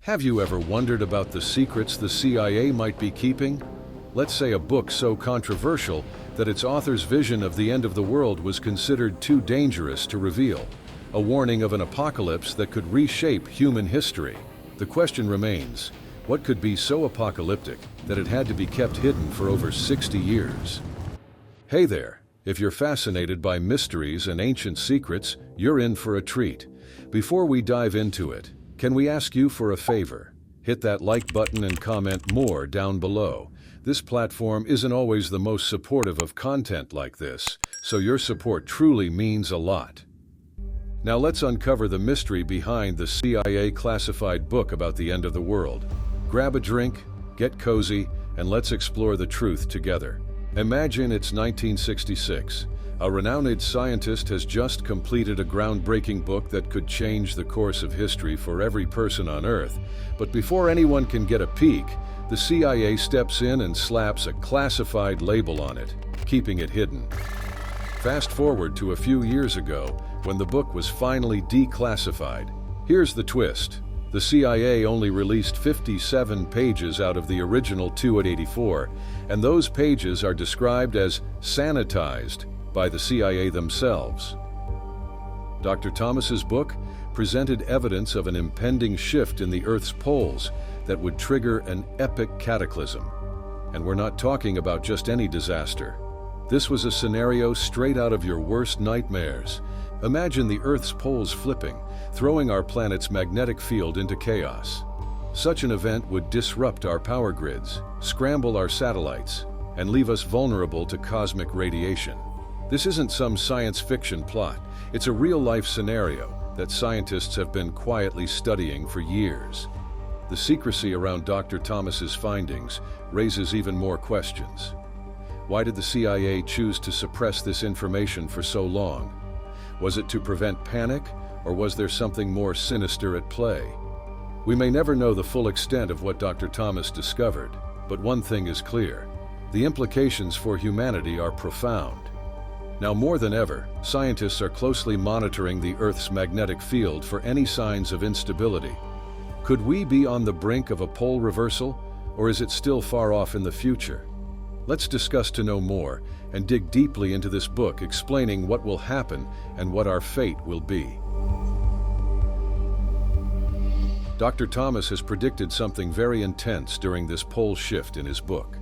Have you ever wondered about the secrets the CIA might be keeping? Let's say a book so controversial that its author's vision of the end of the world was considered too dangerous to reveal. A warning of an apocalypse that could reshape human history. The question remains, what could be so apocalyptic that it had to be kept hidden for over 60 years? Hey there! If you're fascinated by mysteries and ancient secrets, you're in for a treat. Before we dive into it, can we ask you for a favor? Hit that like button and comment more down below. This platform isn't always the most supportive of content like this, so your support truly means a lot. Now let's uncover the mystery behind the CIA classified book about the end of the world. Grab a drink, get cozy, and let's explore the truth together. Imagine it's 1966. A renowned scientist has just completed a groundbreaking book that could change the course of history for every person on Earth. But before anyone can get a peek, the CIA steps in and slaps a classified label on it, keeping it hidden. Fast forward to a few years ago, when the book was finally declassified. Here's the twist. The CIA only released 57 pages out of the original 284, and those pages are described as sanitized by the CIA themselves. Dr. Thomas's book presented evidence of an impending shift in the Earth's poles that would trigger an epic cataclysm. And we're not talking about just any disaster. This was a scenario straight out of your worst nightmares. Imagine the Earth's poles flipping, throwing our planet's magnetic field into chaos. Such an event would disrupt our power grids, scramble our satellites, and leave us vulnerable to cosmic radiation. This isn't some science fiction plot. It's a real-life scenario that scientists have been quietly studying for years. The secrecy around Dr. Thomas's findings raises even more questions. Why did the CIA choose to suppress this information for so long? Was it to prevent panic, or was there something more sinister at play? We may never know the full extent of what Dr. Thomas discovered, but one thing is clear. The implications for humanity are profound. Now more than ever, scientists are closely monitoring the Earth's magnetic field for any signs of instability. Could we be on the brink of a pole reversal, or is it still far off in the future? Let's discuss to know more and dig deeply into this book explaining what will happen and what our fate will be. Dr. Thomas has predicted something very intense during this pole shift in his book.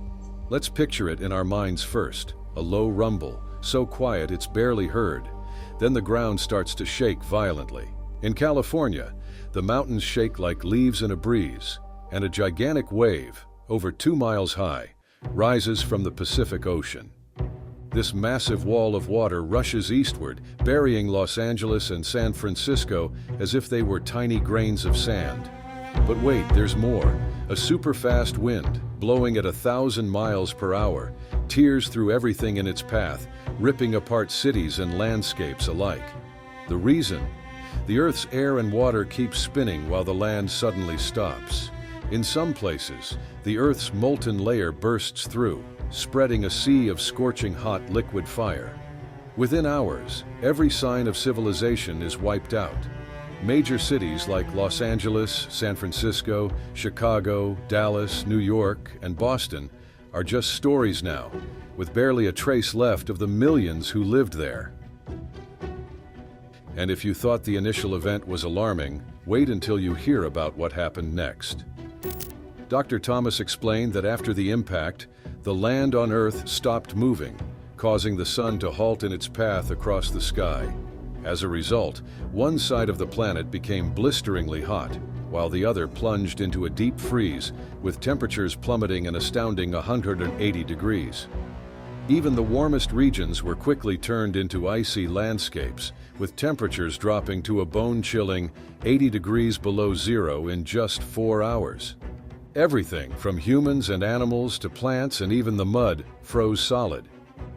Let's picture it in our minds first, a low rumble, so quiet it's barely heard. Then the ground starts to shake violently. In California, the mountains shake like leaves in a breeze, and a gigantic wave, over 2 miles high, rises from the Pacific Ocean. This massive wall of water rushes eastward, burying Los Angeles and San Francisco as if they were tiny grains of sand. But wait, there's more. A super-fast wind, blowing at 1,000 miles per hour, tears through everything in its path, ripping apart cities and landscapes alike. The reason? The Earth's air and water keep spinning while the land suddenly stops. In some places, the Earth's molten layer bursts through, spreading a sea of scorching hot liquid fire. Within hours, every sign of civilization is wiped out. Major cities like Los Angeles, San Francisco, Chicago, Dallas, New York, and Boston are just stories now, with barely a trace left of the millions who lived there. And if you thought the initial event was alarming, wait until you hear about what happened next. Dr. Thomas explained that after the impact, the land on Earth stopped moving, causing the sun to halt in its path across the sky. As a result, one side of the planet became blisteringly hot, while the other plunged into a deep freeze, with temperatures plummeting an astounding 180 degrees. Even the warmest regions were quickly turned into icy landscapes, with temperatures dropping to a bone-chilling 80 degrees below zero in just 4 hours. Everything from humans and animals to plants and even the mud froze solid.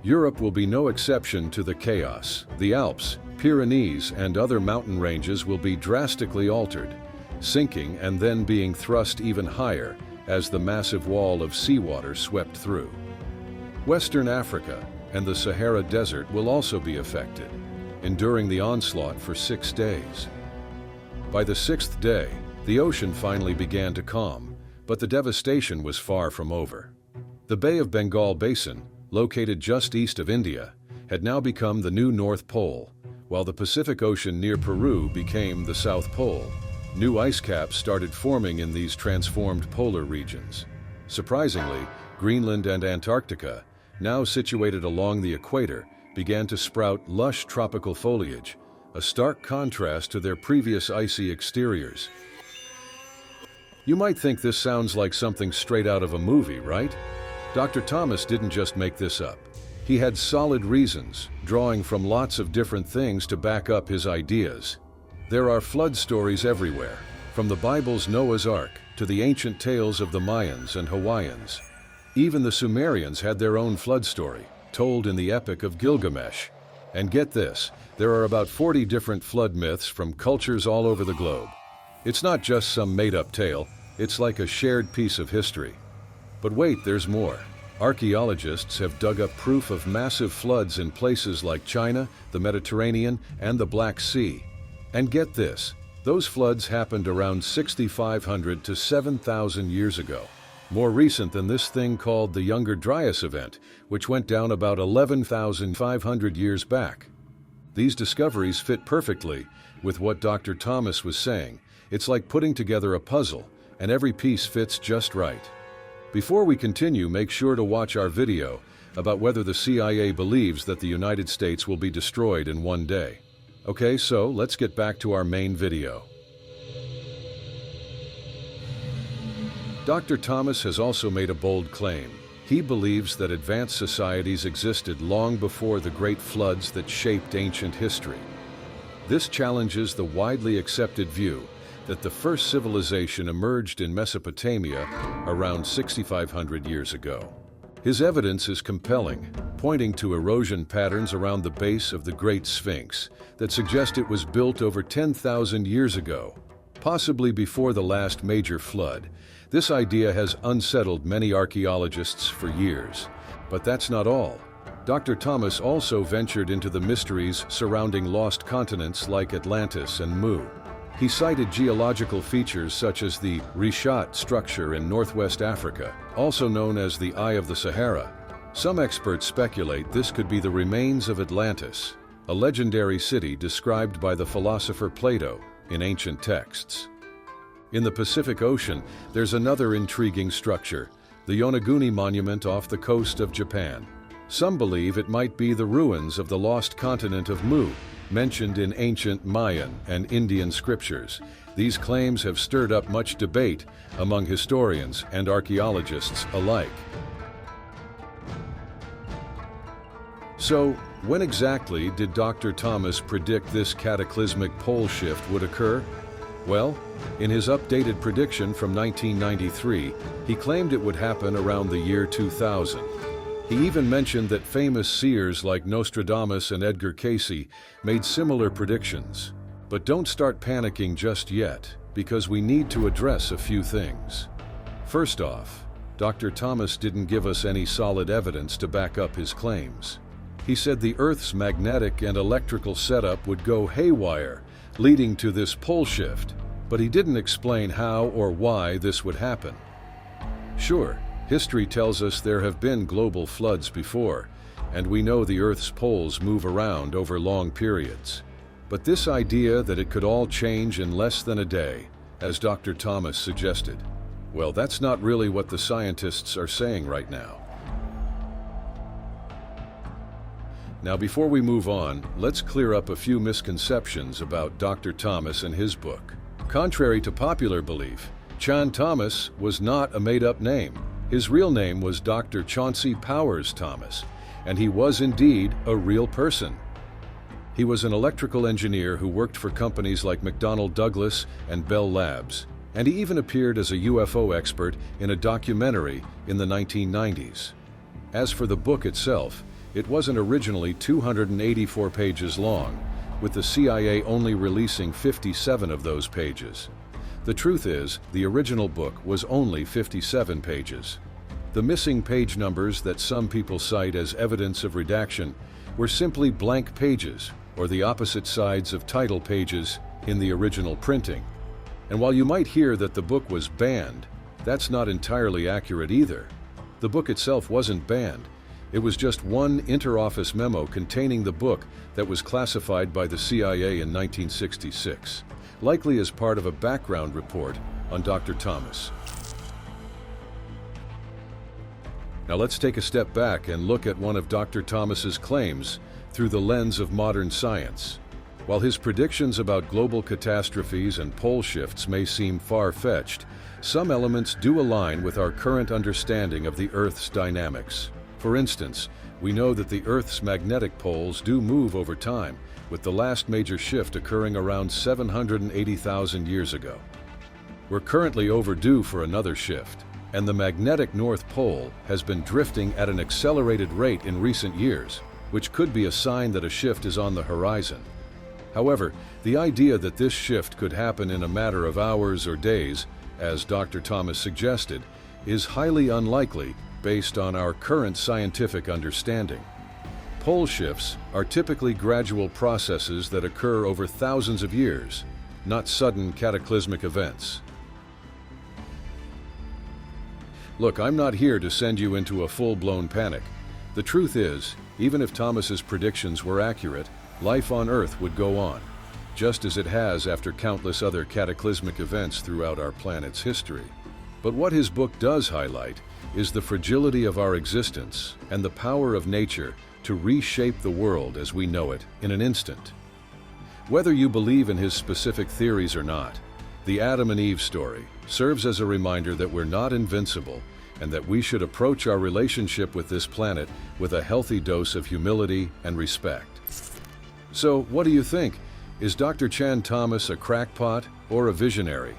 Europe will be no exception to the chaos. The Alps, Pyrenees, and other mountain ranges will be drastically altered, sinking and then being thrust even higher as the massive wall of seawater swept through. Western Africa and the Sahara Desert will also be affected, enduring the onslaught for 6 days. By the 6th day, The ocean finally began to calm, but the devastation was far from over. The Bay of Bengal Basin, located just east of India, had now become the new North Pole, while the Pacific Ocean near Peru became the South Pole. New ice caps started forming in these transformed polar regions. Surprisingly, Greenland and Antarctica, now situated along the equator, began to sprout lush tropical foliage, a stark contrast to their previous icy exteriors. You might think this sounds like something straight out of a movie, right? Dr. Thomas didn't just make this up. He had solid reasons, drawing from lots of different things to back up his ideas. There are flood stories everywhere, from the Bible's Noah's Ark to the ancient tales of the Mayans and Hawaiians. Even the Sumerians had their own flood story, told in the Epic of Gilgamesh. And get this, there are about 40 different flood myths from cultures all over the globe. It's not just some made-up tale, it's like a shared piece of history. But wait, there's more. Archaeologists have dug up proof of massive floods in places like China, the Mediterranean, and the Black Sea. And get this, those floods happened around 6,500 to 7,000 years ago. More recent than this thing called the Younger Dryas event, which went down about 11,500 years back. These discoveries fit perfectly with what Dr. Thomas was saying. It's like putting together a puzzle, and every piece fits just right. Before we continue, make sure to watch our video about whether the CIA believes that the United States will be destroyed in one day. Okay, so let's get back to our main video. Dr. Thomas has also made a bold claim. He believes that advanced societies existed long before the great floods that shaped ancient history. This challenges the widely accepted view that the first civilization emerged in Mesopotamia around 6,500 years ago. His evidence is compelling, pointing to erosion patterns around the base of the Great Sphinx that suggest it was built over 10,000 years ago, possibly before the last major flood. This idea has unsettled many archaeologists for years. But that's not all. Dr. Thomas also ventured into the mysteries surrounding lost continents like Atlantis and Mu. He cited geological features such as the reshape structure in northwest Africa, also known as the Eye of the Sahara. Some experts speculate this could be the remains of Atlantis, a legendary city described by the philosopher Plato in ancient texts. In the Pacific Ocean, there's another intriguing structure, the Yonaguni Monument off the coast of Japan. Some believe it might be the ruins of the lost continent of Mu, mentioned in ancient Mayan and Indian scriptures. These claims have stirred up much debate among historians and archaeologists alike. So, when exactly did Dr. Thomas predict this cataclysmic pole shift would occur? Well, in his updated prediction from 1993, he claimed it would happen around the year 2000. He even mentioned that famous seers like Nostradamus and Edgar Cayce made similar predictions. But don't start panicking just yet, because we need to address a few things. First off, Dr. Thomas didn't give us any solid evidence to back up his claims. He said the Earth's magnetic and electrical setup would go haywire, leading to this pole shift, but he didn't explain how or why this would happen. Sure, history tells us there have been global floods before, and we know the Earth's poles move around over long periods. But this idea that it could all change in less than a day, as Dr. Thomas suggested, well, that's not really what the scientists are saying right now. Now, before we move on, let's clear up a few misconceptions about Dr. Thomas and his book. Contrary to popular belief, Chan Thomas was not a made-up name. His real name was Dr. Chauncey Powers Thomas, and he was indeed a real person. He was an electrical engineer who worked for companies like McDonnell Douglas and Bell Labs, and he even appeared as a UFO expert in a documentary in the 1990s. As for the book itself, it wasn't originally 284 pages long, with the CIA only releasing 57 of those pages. The truth is, the original book was only 57 pages. The missing page numbers that some people cite as evidence of redaction were simply blank pages, or the opposite sides of title pages in the original printing. And while you might hear that the book was banned, that's not entirely accurate either. The book itself wasn't banned. It was just one interoffice memo containing the book that was classified by the CIA in 1966, likely as part of a background report on Dr. Thomas. Now let's take a step back and look at one of Dr. Thomas's claims through the lens of modern science. While his predictions about global catastrophes and pole shifts may seem far-fetched, some elements do align with our current understanding of the Earth's dynamics. For instance, we know that the Earth's magnetic poles do move over time, with the last major shift occurring around 780,000 years ago. We're currently overdue for another shift, and the magnetic North Pole has been drifting at an accelerated rate in recent years, which could be a sign that a shift is on the horizon. However, the idea that this shift could happen in a matter of hours or days, as Dr. Thomas suggested, is highly unlikely based on our current scientific understanding. Pole shifts are typically gradual processes that occur over thousands of years, not sudden cataclysmic events. Look, I'm not here to send you into a full-blown panic. The truth is, even if Thomas's predictions were accurate, life on Earth would go on, just as it has after countless other cataclysmic events throughout our planet's history. But what his book does highlight is the fragility of our existence and the power of nature to reshape the world as we know it in an instant. Whether you believe in his specific theories or not, the Adam and Eve story serves as a reminder that we're not invincible and that we should approach our relationship with this planet with a healthy dose of humility and respect. So, what do you think? Is Dr. Chan Thomas a crackpot or a visionary?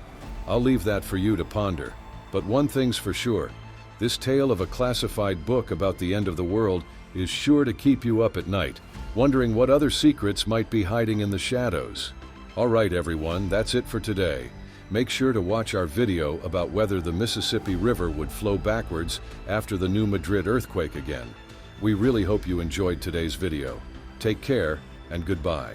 I'll leave that for you to ponder. But one thing's for sure, this tale of a classified book about the end of the world is sure to keep you up at night, wondering what other secrets might be hiding in the shadows. All right, everyone, that's it for today. Make sure to watch our video about whether the Mississippi River would flow backwards after the New Madrid earthquake again. We really hope you enjoyed today's video. Take care and goodbye.